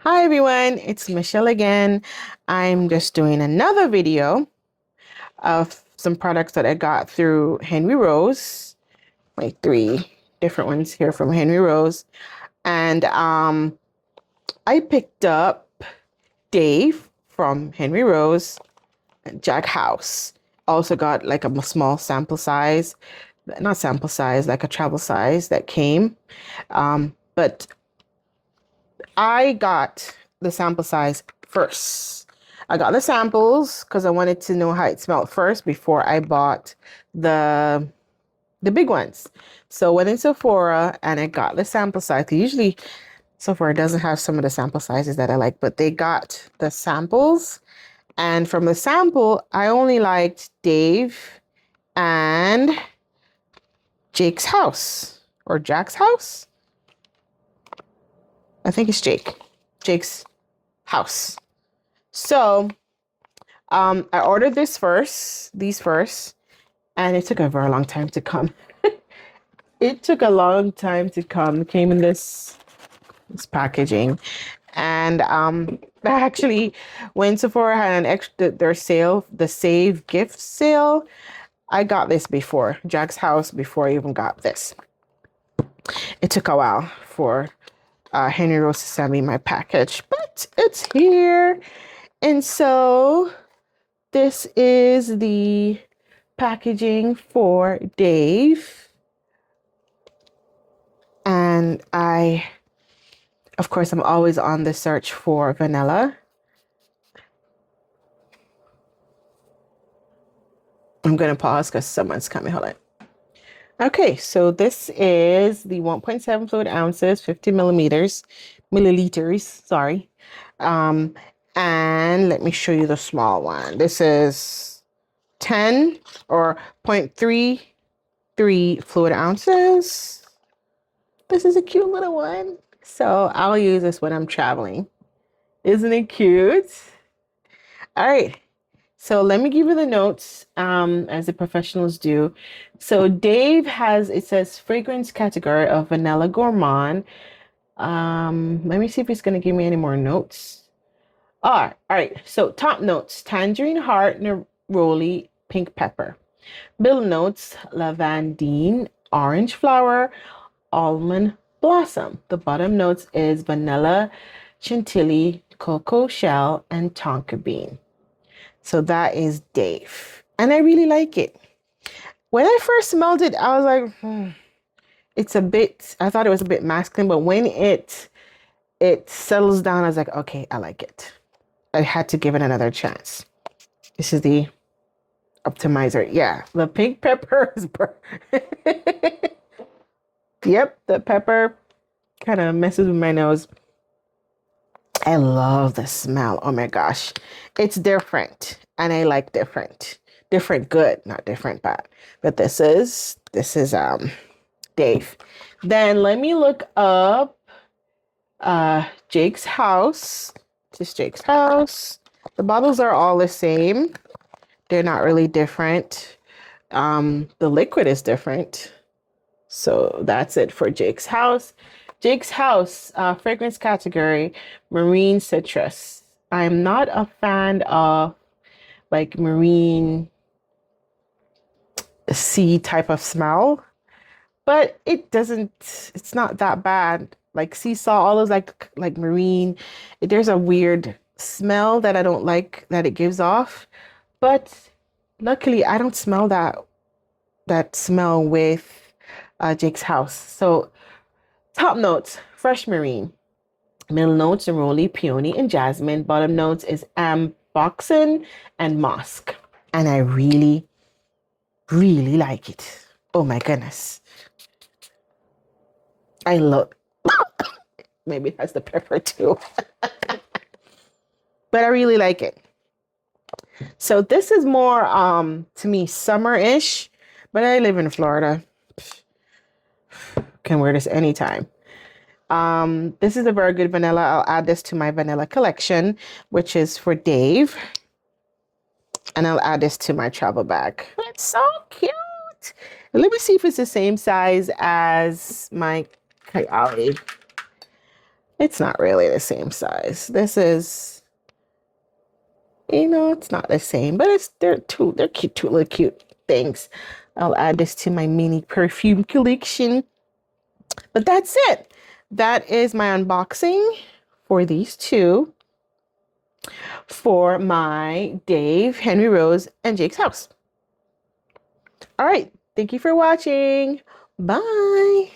Hi everyone, it's Michelle again. I'm just doing another video of some products that I got through Henry Rose, like three different ones here from Henry Rose. And I picked up Dave from Henry Rose and Jack House. Also got like a small sample size, not sample size, like a travel size that came. But I got the sample size first. I got the samples because I wanted to know how it smelled first before I bought the the big ones. So went in Sephora and I got the sample size. Usually Sephora doesn't have some of the sample sizes that I like, but they got the samples. And from the sample, I only liked Dave and Jake's house or Jack's house. I think it's Jake. Jake's house. So I ordered these first, and it took a very long time to come. It took a long time to come. It came in this packaging. And actually when Sephora had an extra their sale, the save gift sale, I got this before Jack's house before I even got this. It took a while for Henry Rose to send me my package, but it's here. And so this is the packaging for Dave. And of course, I'm always on the search for vanilla. I'm going to pause because someone's coming. Hold on. Okay, so this is the 1.7 fluid ounces, 50 milliliters, sorry. And let me show you the small one. This is 10 or 0.33 fluid ounces. This is a cute little one. So I'll use this when I'm traveling. Isn't it cute? All right. So let me give you the notes as the professionals do. So Dave it says fragrance category of vanilla gourmand. Let me see if it's going to give me any more notes. All right. So top notes, tangerine heart, neroli, pink pepper. Middle notes, lavandine, orange flower, almond blossom. The bottom notes is vanilla, chantilly, cocoa shell, and tonka bean. So that is Dave. And I really like it. When I first smelled it, I was like, I thought it was a bit masculine, but when it settles down, I was like, okay, I like it. I had to give it another chance. This is the optimizer. Yeah, the pink pepper is Yep, the pepper kind of messes with my nose. I love the smell. Oh my gosh. It's different. And I like different. Different good, not different bad. But this is Dave. Then let me look up Jake's house. Just Jake's house. The bottles are all the same. They're not really different. The liquid is different. So that's it for Jake's house. Jake's house, fragrance category, marine citrus. I'm not a fan of like marine sea type of smell, but it's not that bad. Like sea salt, all those like marine, there's a weird smell that I don't like that it gives off. But luckily I don't smell that smell with Jake's house. So top notes, fresh marine. Middle notes, neroli, peony, and jasmine. Bottom notes is amboxin and musk. And I really, really like it. Oh my goodness. I love maybe it has the pepper too. But I really like it. So this is more to me summer-ish, but I live in Florida. Can wear this anytime. This is a very good vanilla. I'll add this to my vanilla collection, which is for Dave. And I'll add this to my travel bag. It's so cute. Let me see if it's the same size as my Kayali. It's not really the same size. This is, it's not the same, but they're cute, two little cute things. I'll add this to my mini perfume collection. But that's it. That is my unboxing for these two for my Dave, Henry Rose, and Jake's house. All right. Thank you for watching. Bye.